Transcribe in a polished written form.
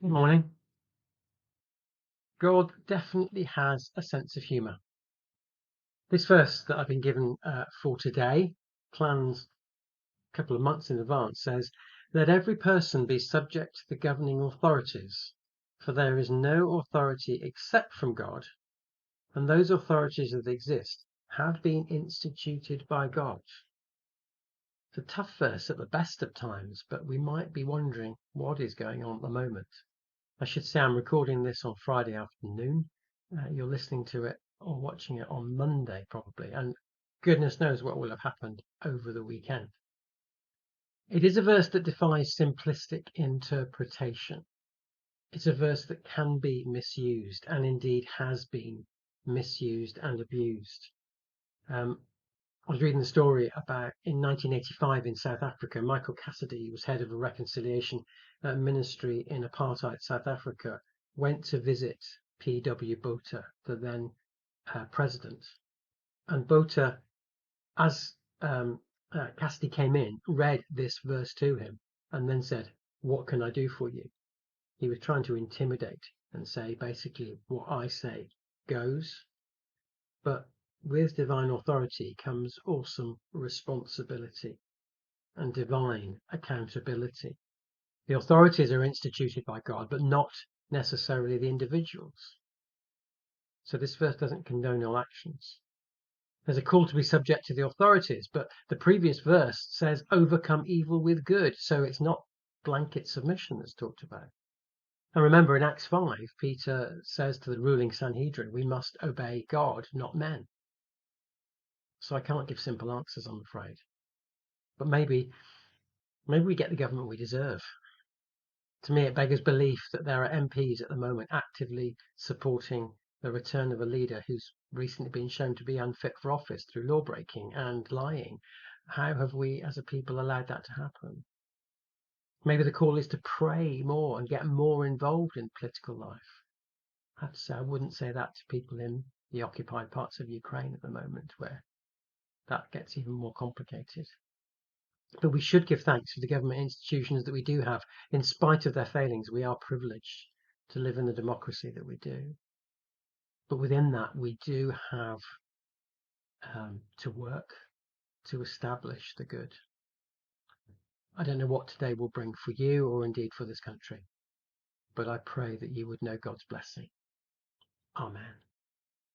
Good morning. God definitely has a sense of humour. This verse that I've been given for today, planned a couple of months in advance, says, "Let every person be subject to the governing authorities, for there is no authority except from God, and those authorities that exist have been instituted by God." It's a tough verse at the best of times, but we might be wondering what is going on at the moment. I should say I'm recording this on Friday afternoon. You're listening to it or watching it on Monday, probably, and goodness knows what will have happened over the weekend. It is a verse that defies simplistic interpretation. It's a verse that can be misused and indeed has been misused and abused. I was reading the story about in 1985 in South Africa. Michael Cassidy was head of a reconciliation ministry in apartheid South Africa, went to visit P.W. Botha, the then president. And Botha, as Cassidy came in, read this verse to him and then said, "What can I do for you?" He was trying to intimidate and say, basically, what I say goes. But with divine authority comes awesome responsibility and divine accountability. The authorities are instituted by God, but not necessarily the individuals. So this verse doesn't condone all actions. There's a call to be subject to the authorities, but the previous verse says overcome evil with good. So it's not blanket submission that's talked about. And remember in Acts 5, Peter says to the ruling Sanhedrin, we must obey God, not men. So I can't give simple answers, I'm afraid. But maybe we get the government we deserve. To me, it beggars belief that there are MPs at the moment actively supporting the return of a leader who's recently been shown to be unfit for office through law breaking and lying. How have we as a people allowed that to happen? Maybe the call is to pray more and get more involved in political life. I have to say, I wouldn't say that to people in the occupied parts of Ukraine at the moment, where that gets even more complicated. But we should give thanks for the government institutions that we do have. In spite of their failings, we are privileged to live in the democracy that we do. But within that, we do have to work to establish the good. I don't know what today will bring for you or indeed for this country, but I pray that you would know God's blessing. Amen.